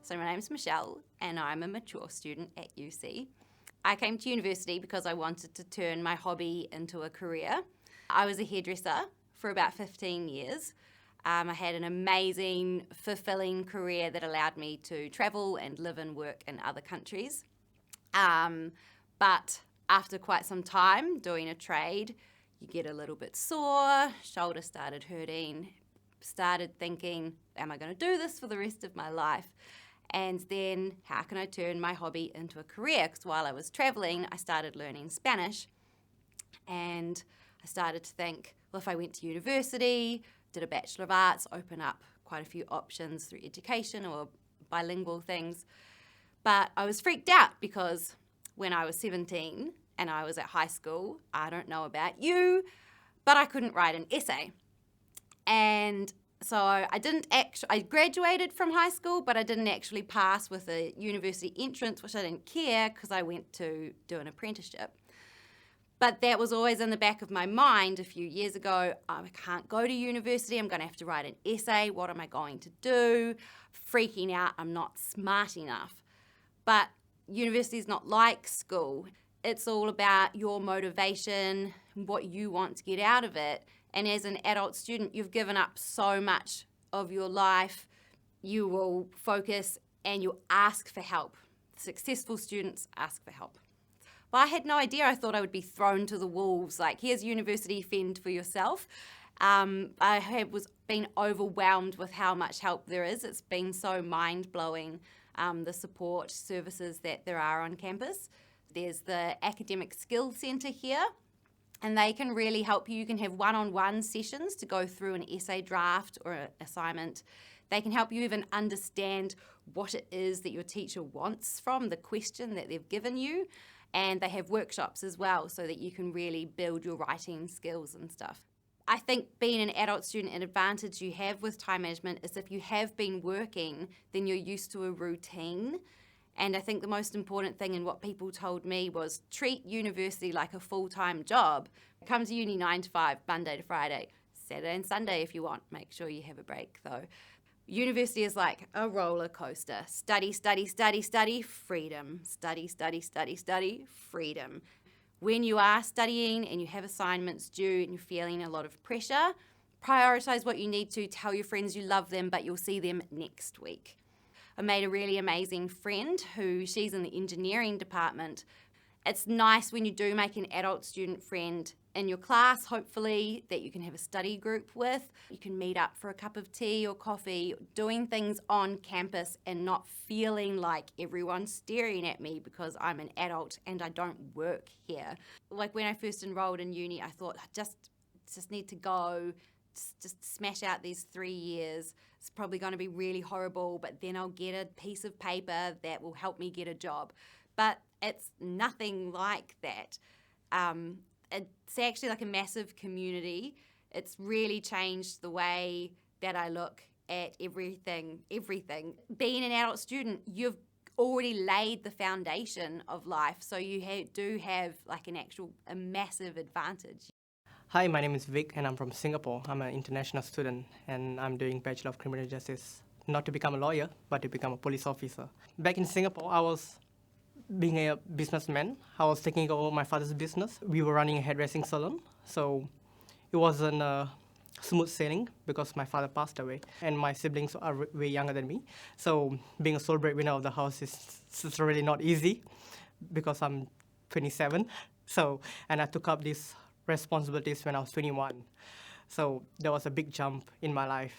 So my name's Michelle and I'm a mature student at UC. I came to university because I wanted to turn my hobby into a career. I was a hairdresser for about 15 years. I had an amazing, fulfilling career that allowed me to travel and live and work in other countries. But after quite some time doing a trade, you get a little bit sore, shoulder started hurting, started thinking, am I going to do this for the rest of my life? And then how can I turn my hobby into a career? Because while I was traveling, I started learning Spanish. And I started to think, well, if I went to university, did a Bachelor of Arts, open up quite a few options through education or bilingual things. But I was freaked out because when I was 17 and I was at high school, I don't know about you, but I couldn't write an essay. And so I graduated from high school, but I didn't actually pass with a university entrance, which I didn't care because I went to do an apprenticeship. But that was always in the back of my mind a few years ago. I can't go to university. I'm going to have to write an essay. What am I going to do? Freaking out. I'm not smart enough. But university is not like school. It's all about your motivation, what you want to get out of it. And as an adult student, you've given up so much of your life. You will focus and you'll ask for help. Successful students ask for help. But I had no idea. I thought I would be thrown to the wolves. Like, here's university, fend for yourself. I was being overwhelmed with how much help there is. It's been so mind-blowing, the support services that there are on campus. There's the Academic Skills Centre here, and they can really help you. You can have one-on-one sessions to go through an essay draft or an assignment. They can help you even understand what it is that your teacher wants from the question that they've given you. And they have workshops as well so that you can really build your writing skills and stuff. I think being an adult student, an advantage you have with time management is if you have been working, then you're used to a routine. And I think the most important thing and what people told me was treat university like a full-time job. Come to uni 9 to 5, Monday to Friday, Saturday and Sunday if you want. Make sure you have a break though. University is like a roller coaster. Study, study, study, study, freedom. Study, study, study, study, freedom. When you are studying and you have assignments due and you're feeling a lot of pressure, prioritize what you need to. Tell your friends you love them, but you'll see them next week. I made a really amazing friend she's in the engineering department. It's nice when you do make an adult student friend in your class, hopefully, that you can have a study group with. You can meet up for a cup of tea or coffee, doing things on campus and not feeling like everyone's staring at me because I'm an adult and I don't work here. Like when I first enrolled in uni, I thought, I just need to go, just smash out these 3 years. It's probably going to be really horrible, but then I'll get a piece of paper that will help me get a job. But it's nothing like that. It's actually like a massive community. It's really changed the way that I look at everything. Being an adult student, you've already laid the foundation of life, so you do have like a massive advantage. Hi, my name is Vic and I'm from Singapore. I'm an international student and I'm doing Bachelor of Criminal Justice, not to become a lawyer, but to become a police officer. Back in Singapore, I was being a businessman. I was taking over my father's business. We were running a hairdressing salon, so it wasn't smooth sailing because my father passed away and my siblings are way younger than me. So being a sole breadwinner of the house is really not easy because I'm 27. And I took up these responsibilities when I was 21. So there was a big jump in my life.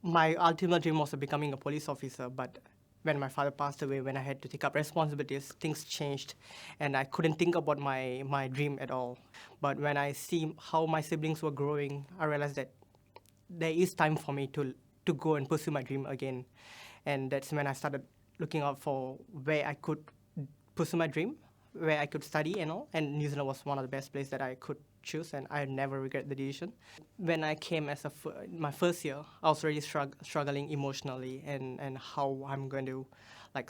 My ultimate dream was becoming a police officer, but when my father passed away, when I had to take up responsibilities, things changed, and I couldn't think about my dream at all. But when I see how my siblings were growing, I realized that there is time for me to go and pursue my dream again. And that's when I started looking out for where I could pursue my dream, where I could study and all. And New Zealand was one of the best places that I could choose, and I never regret the decision. When I came as my first year, I was really struggling emotionally and how I'm going to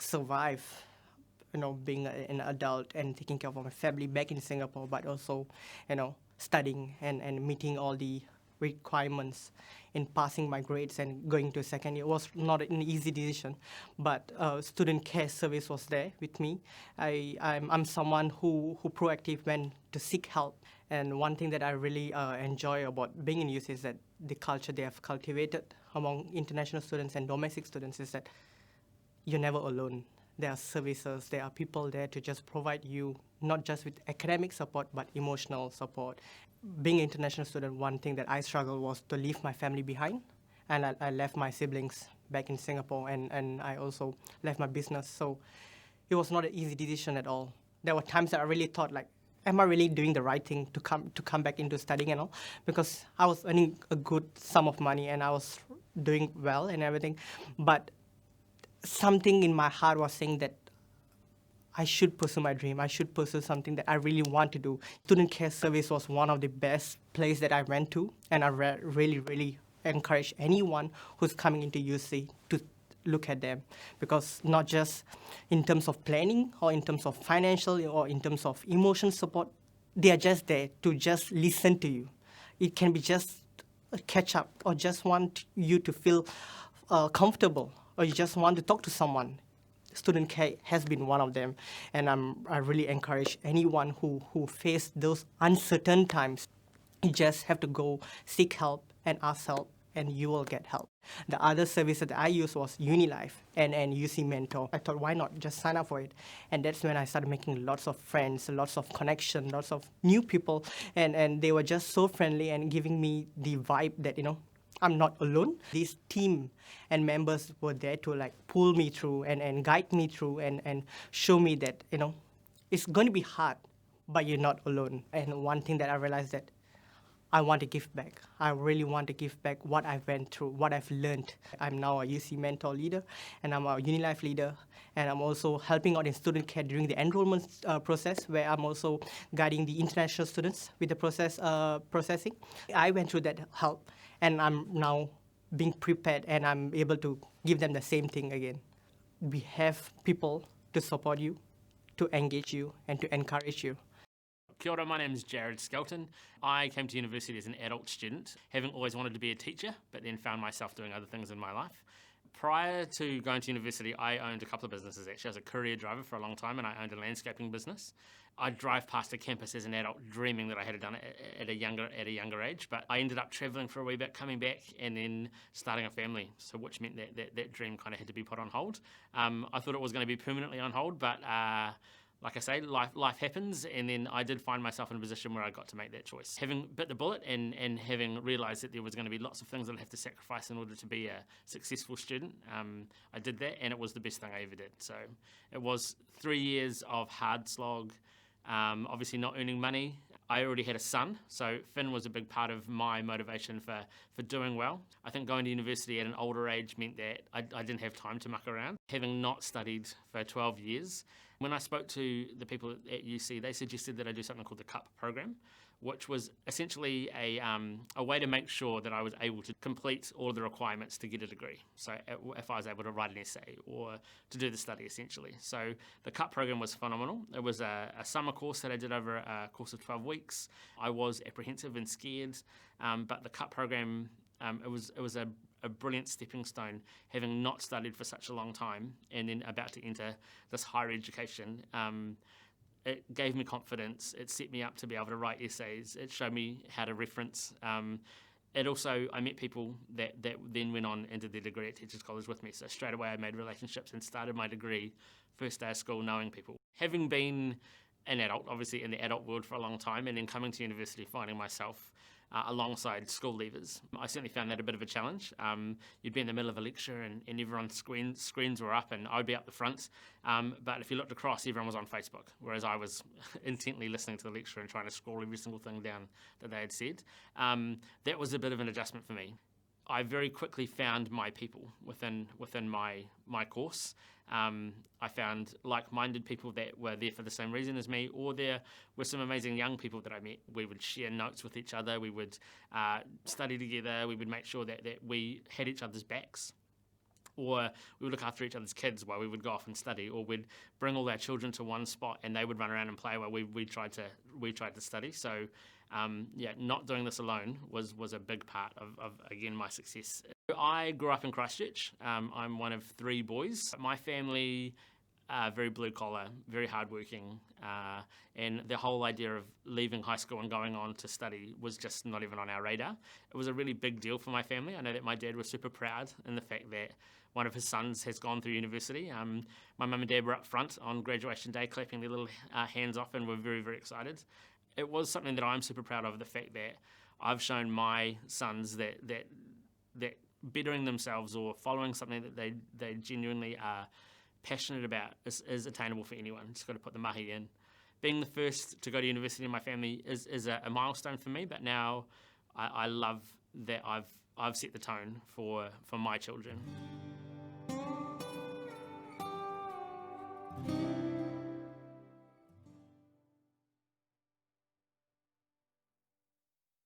survive, being an adult and taking care of my family back in Singapore, but also, studying and meeting all the requirements in passing my grades and going to second year. It was not an easy decision, but student care service was there with me. I'm someone who proactive when to seek help. And one thing that I really enjoy about being in UC is that the culture they have cultivated among international students and domestic students is that you're never alone. There are services, there are people there to just provide you not just with academic support, but emotional support. Being an international student, one thing that I struggled was to leave my family behind. And I left my siblings back in Singapore, and I also left my business. So it was not an easy decision at all. There were times that I really thought, like, am I really doing the right thing to come back into studying and all? Because I was earning a good sum of money and I was doing well and everything. But something in my heart was saying that I should pursue my dream. I should pursue something that I really want to do. Student care service was one of the best places that I went to, and I really, really encourage anyone who's coming into UC to look at them, because not just in terms of planning or in terms of financial or in terms of emotion support, they are just there to just listen to you. It can be just a catch up or just want you to feel comfortable, or you just want to talk to someone. Student care has been one of them, and I really encourage anyone who face those uncertain times, you just have to go seek help and ask help, and you will get help. The other service that I used was UniLife and UC Mentor. I thought, why not just sign up for it? And that's when I started making lots of friends, lots of connections, lots of new people, and they were just so friendly and giving me the vibe that, I'm not alone. This team and members were there to like pull me through and guide me through and show me that, it's going to be hard, but you're not alone. And one thing that I realized that I want to give back. I really want to give back what I've went through, what I've learned. I'm now a UC Mentor leader, and I'm a UniLife leader, and I'm also helping out in student care during the enrollment process, where I'm also guiding the international students with the processing. I went through that help, and I'm now being prepared, and I'm able to give them the same thing again. We have people to support you, to engage you, and to encourage you. Kia ora, my name is Jared Skelton. I came to university as an adult student, having always wanted to be a teacher, but then found myself doing other things in my life. Prior to going to university, I owned a couple of businesses actually. I was a courier driver for a long time, and I owned a landscaping business. I'd drive past a campus as an adult, dreaming that I had done it at a younger age, but I ended up travelling for a wee bit, coming back, and then starting a family, so which meant that dream kind of had to be put on hold. I thought it was going to be permanently on hold, but like I say, life happens, and then I did find myself in a position where I got to make that choice. Having bit the bullet and having realised that there was going to be lots of things that I'd have to sacrifice in order to be a successful student, I did that, and it was the best thing I ever did. So it was 3 years of hard slog, obviously not earning money. I already had a son, so Finn was a big part of my motivation for doing well. I think going to university at an older age meant that I didn't have time to muck around. Having not studied for 12 years, when I spoke to the people at UC, they suggested that I do something called the CUP program, which was essentially a way to make sure that I was able to complete all the requirements to get a degree. So if I was able to write an essay or to do the study, essentially. So the CUP program was phenomenal. It was a summer course that I did over a course of 12 weeks. I was apprehensive and scared, but the CUP program, it was a brilliant stepping stone, having not studied for such a long time and then about to enter this higher education. It gave me confidence. It set me up to be able to write essays. It showed me how to reference. I met people that then went on and did their degree at Teachers College with me. So straight away I made relationships and started my degree first day of school knowing people. Having been an adult, obviously in the adult world for a long time, and then coming to university finding myself alongside school leavers, I certainly found that a bit of a challenge. You'd be in the middle of a lecture and everyone's screens were up and I'd be up the front. But if you looked across, everyone was on Facebook, whereas I was intently listening to the lecture and trying to scroll every single thing down that they had said. That was a bit of an adjustment for me. I very quickly found my people within my course. I found like-minded people that were there for the same reason as me, or there were some amazing young people that I met. We would share notes with each other, we would study together, we would make sure that we had each other's backs. Or we would look after each other's kids while we would go off and study, or we'd bring all our children to one spot and they would run around and play while we tried to study. So, not doing this alone was a big part of again, my success. I grew up in Christchurch. I'm one of 3 boys. My family, very blue collar, very hardworking, and the whole idea of leaving high school and going on to study was just not even on our radar. It was a really big deal for my family. I know that my dad was super proud in the fact that one of his sons has gone through university. My mum and dad were up front on graduation day clapping their little hands off and were very, very excited. It was something that I'm super proud of, the fact that I've shown my sons that bettering themselves or following something that they genuinely are passionate about is attainable for anyone. Just got to put the mahi in. Being the first to go to university in my family is a milestone for me, but now I love that I've set the tone for my children.